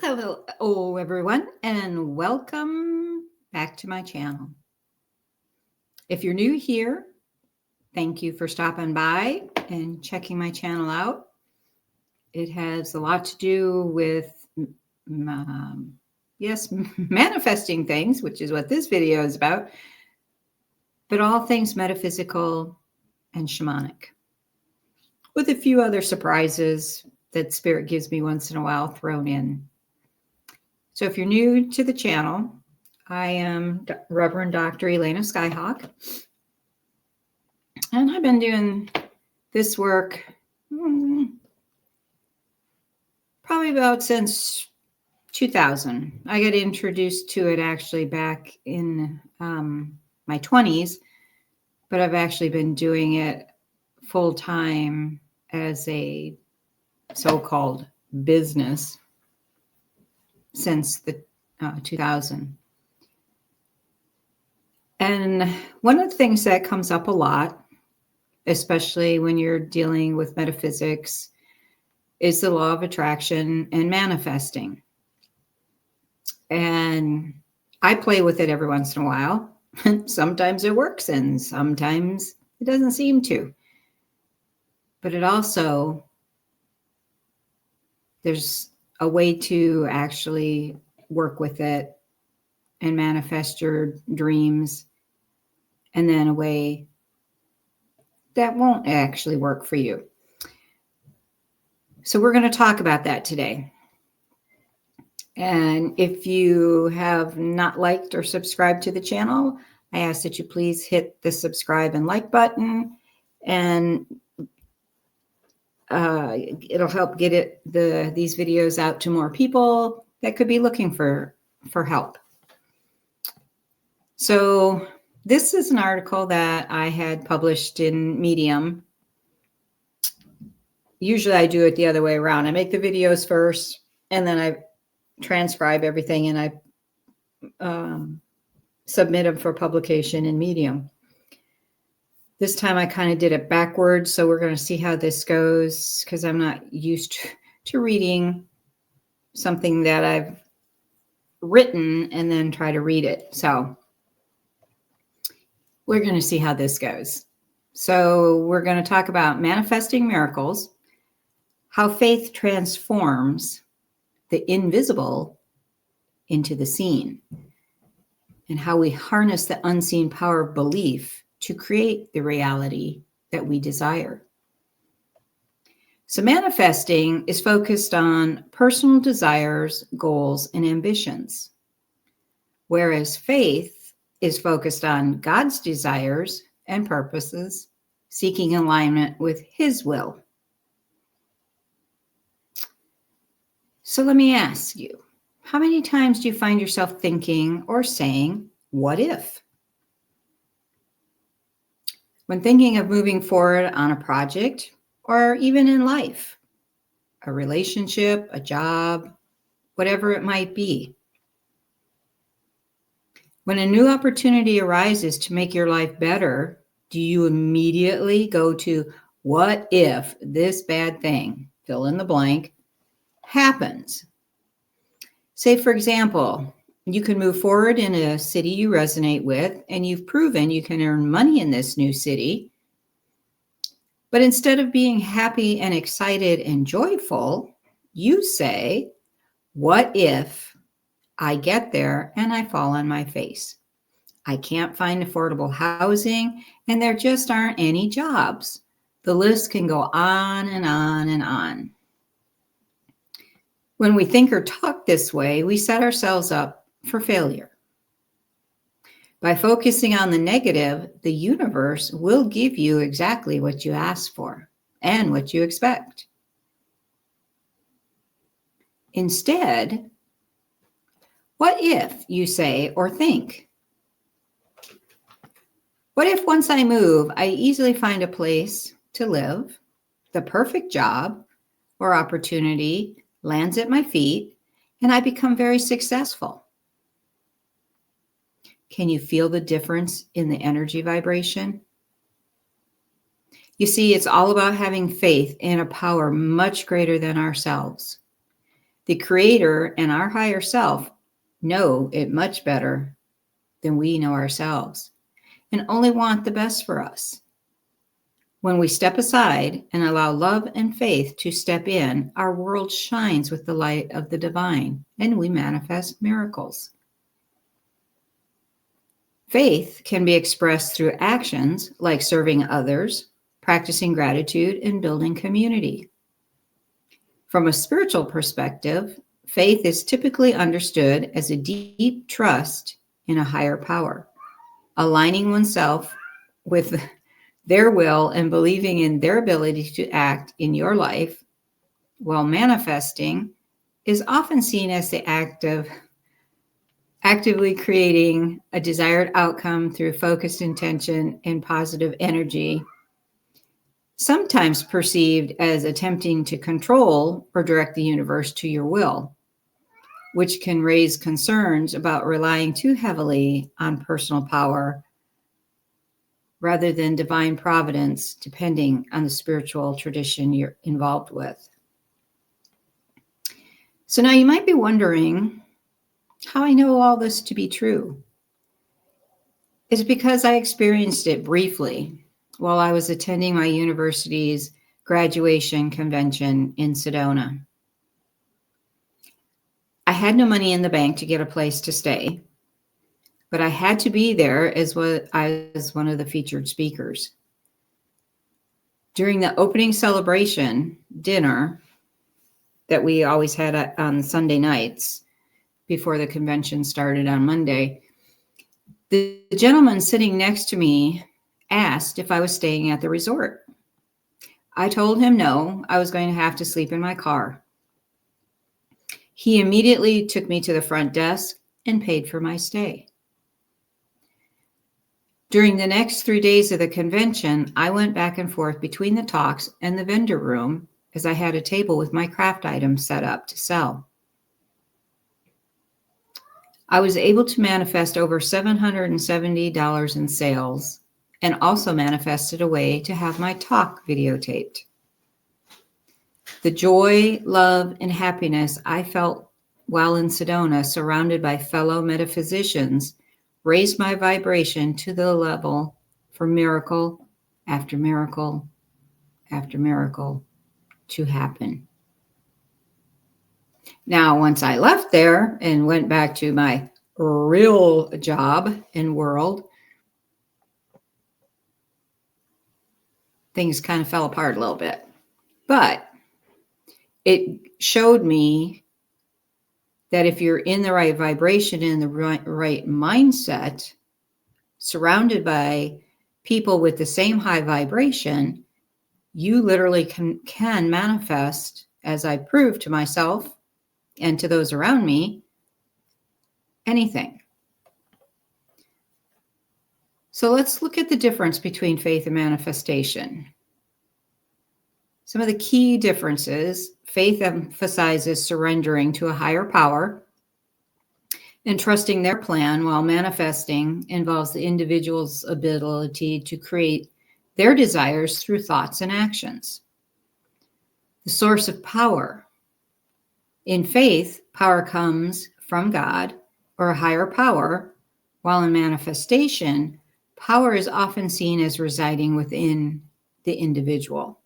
Hello, everyone, and welcome back to my channel. If you're new here, thank you for stopping by and checking my channel out. It has a lot to do with, yes, manifesting things, which is what this video is about, but all things metaphysical and shamanic, with a few other surprises that Spirit gives me once in a while thrown in. So if you're new to the channel, I am Reverend Dr. Elena Skyhawk, and I've been doing this work probably about since 2000. I got introduced to it actually back in my 20s, but I've actually been doing it full time as a so-called business since the 2000. And one of the things that comes up a lot, especially when you're dealing with metaphysics, is the law of attraction and manifesting. And I play with it every once in a while. Sometimes it works and sometimes it doesn't seem to. But it also, there's a way to actually work with it and manifest your dreams, and then a way that won't actually work for you. So we're going to talk about that today. And if you have not liked or subscribed to the channel, I ask that you please hit the subscribe and like button, and it'll help get these videos out to more people that could be looking for help. So this is an article that I had published in Medium. Usually I do it the other way around. I make the videos first, and then I transcribe everything, and I submit them for publication in Medium. This time I kind of did it backwards, so we're going to see how this goes, because I'm not used to reading something that I've written and then try to read it. So we're going to see how this goes. So we're going to talk about manifesting miracles, how faith transforms the invisible into the seen, and how we harness the unseen power of belief to create the reality that we desire. So manifesting is focused on personal desires, goals, and ambitions, whereas faith is focused on God's desires and purposes, seeking alignment with His will. So let me ask you, how many times do you find yourself thinking or saying, what if? When thinking of moving forward on a project, or even in life, a relationship, a job, whatever it might be. When a new opportunity arises to make your life better, do you immediately go to, what if this bad thing, fill in the blank, happens? Say, for example, you can move forward in a city you resonate with, and you've proven you can earn money in this new city. But instead of being happy and excited and joyful, you say, what if I get there and I fall on my face? I can't find affordable housing, and there just aren't any jobs. The list can go on and on and on. When we think or talk this way, we set ourselves up for failure. By focusing on the negative, the universe will give you exactly what you ask for and what you expect. Instead, what if you say or think? What if once I move, I easily find a place to live, the perfect job or opportunity lands at my feet, and I become very successful? Can you feel the difference in the energy vibration? You see, it's all about having faith in a power much greater than ourselves. The Creator and our higher self know it much better than we know ourselves and only want the best for us. When we step aside and allow love and faith to step in, our world shines with the light of the divine and we manifest miracles. Faith can be expressed through actions like serving others, practicing gratitude, and building community. From a spiritual perspective, faith is typically understood as a deep trust in a higher power, aligning oneself with their will and believing in their ability to act in your life, while manifesting is often seen as the act of actively creating a desired outcome through focused intention and positive energy, sometimes perceived as attempting to control or direct the universe to your will, which can raise concerns about relying too heavily on personal power rather than divine providence, depending on the spiritual tradition you're involved with. So now you might be wondering how I know all this to be true. It's because I experienced it briefly while I was attending my university's graduation convention in Sedona. I had no money in the bank to get a place to stay, but I had to be there as one of the featured speakers. During the opening celebration dinner that we always had on Sunday nights before the convention started on Monday, the gentleman sitting next to me asked if I was staying at the resort. I told him no, I was going to have to sleep in my car. He immediately took me to the front desk and paid for my stay. During the next 3 days of the convention, I went back and forth between the talks and the vendor room as I had a table with my craft items set up to sell. I was able to manifest over $770 in sales and also manifested a way to have my talk videotaped. The joy, love, and happiness I felt while in Sedona, surrounded by fellow metaphysicians, raised my vibration to the level for miracle after miracle after miracle to happen. Now, once I left there and went back to my real job and world, things kind of fell apart a little bit. But it showed me that if you're in the right vibration and the right mindset, surrounded by people with the same high vibration, you literally can manifest, as I proved to myself and to those around me, anything. So let's look at the difference between faith and manifestation. Some of the key differences: faith emphasizes surrendering to a higher power and trusting their plan, while manifesting involves the individual's ability to create their desires through thoughts and actions. The source of power. In faith, power comes from God or a higher power, while in manifestation, power is often seen as residing within the individual.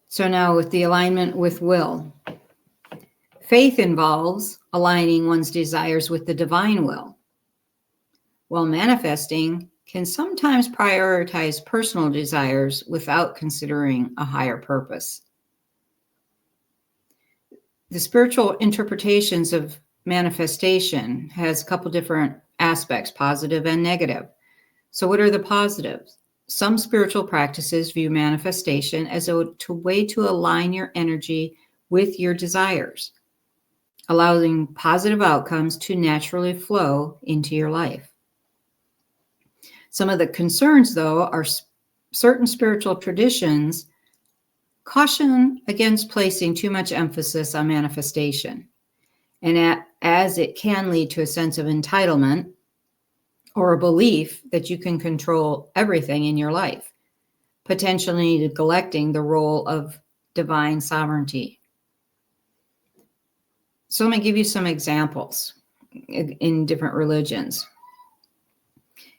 So now with the alignment with will. Faith involves aligning one's desires with the divine will, while manifesting can sometimes prioritize personal desires without considering a higher purpose. The spiritual interpretations of manifestation has a couple different aspects, positive and negative. So what are the positives? Some spiritual practices view manifestation as a way to align your energy with your desires, allowing positive outcomes to naturally flow into your life. Some of the concerns, though, are certain spiritual traditions caution against placing too much emphasis on manifestation, and as it can lead to a sense of entitlement or a belief that you can control everything in your life, potentially neglecting the role of divine sovereignty. So let me give you some examples in different religions.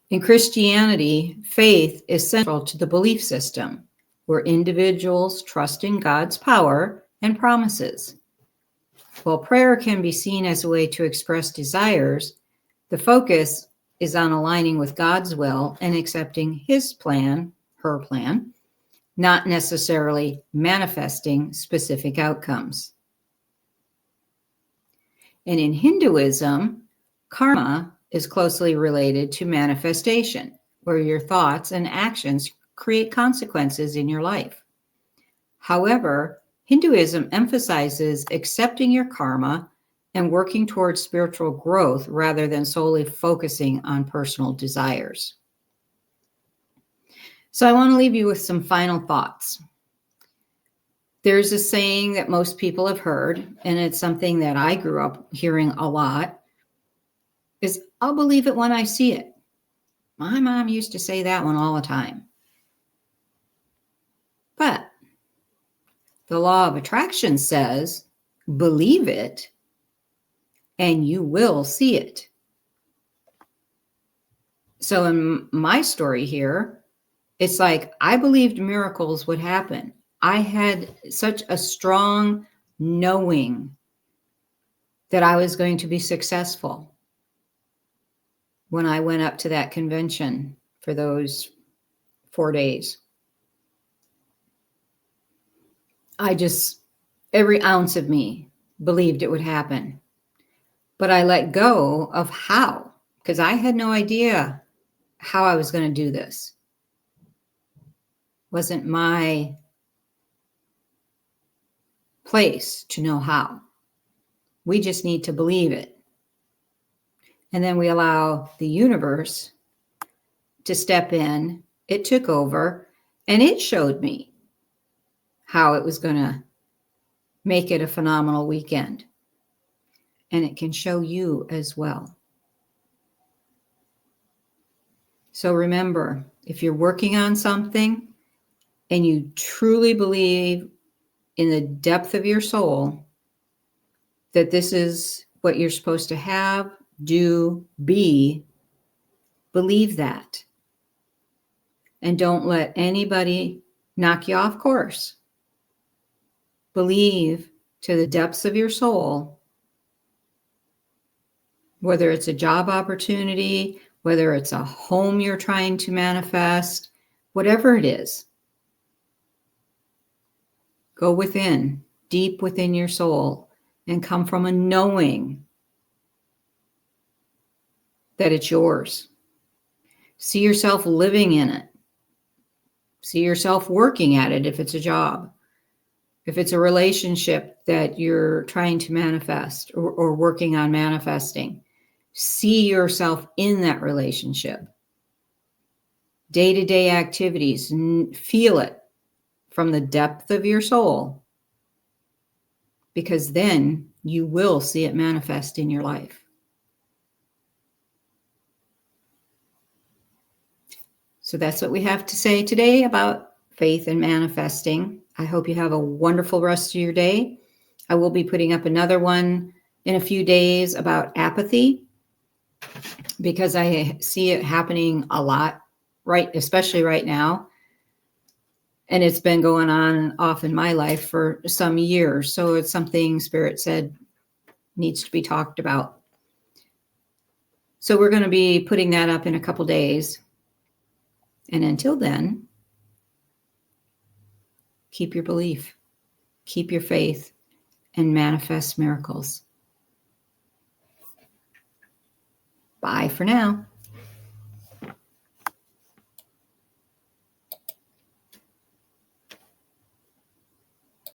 In Christianity, faith is central to the belief system, where individuals trust in God's power and promises. While prayer can be seen as a way to express desires, the focus is on aligning with God's will and accepting His plan, her plan, not necessarily manifesting specific outcomes. And in Hinduism, karma is closely related to manifestation, where your thoughts and actions create consequences in your life. However, Hinduism emphasizes accepting your karma and working towards spiritual growth rather than solely focusing on personal desires. So I want to leave you with some final thoughts. There's a saying that most people have heard, and it's something that I grew up hearing a lot, is I'll believe it when I see it. My mom used to say that one all the time. But the law of attraction says, believe it, and you will see it. So in my story here, it's like I believed miracles would happen. I had such a strong knowing that I was going to be successful when I went up to that convention for those 4 days. Every ounce of me believed it would happen. But I let go of how, because I had no idea how I was going to do this. Wasn't my place to know how. We just need to believe it. And then we allow the universe to step in. It took over and it showed me how it was going to make it a phenomenal weekend. And it can show you as well. So remember, if you're working on something and you truly believe in the depth of your soul that this is what you're supposed to have, do, be, believe that. And don't let anybody knock you off course. Believe to the depths of your soul, whether it's a job opportunity, whether it's a home you're trying to manifest, whatever it is. Go within, deep within your soul, and come from a knowing that it's yours. See yourself living in it. See yourself working at it if it's a job. If it's a relationship that you're trying to manifest or working on manifesting, see yourself in that relationship. Day-to-day activities, feel it from the depth of your soul, because then you will see it manifest in your life. So that's what we have to say today about faith and manifesting. I hope you have a wonderful rest of your day. I will be putting up another one in a few days about apathy, because I see it happening a lot, right, especially right now. And it's been going on and off in my life for some years. So it's something Spirit said needs to be talked about. So we're going to be putting that up in a couple days. And until then, keep your belief, keep your faith, and manifest miracles. Bye for now.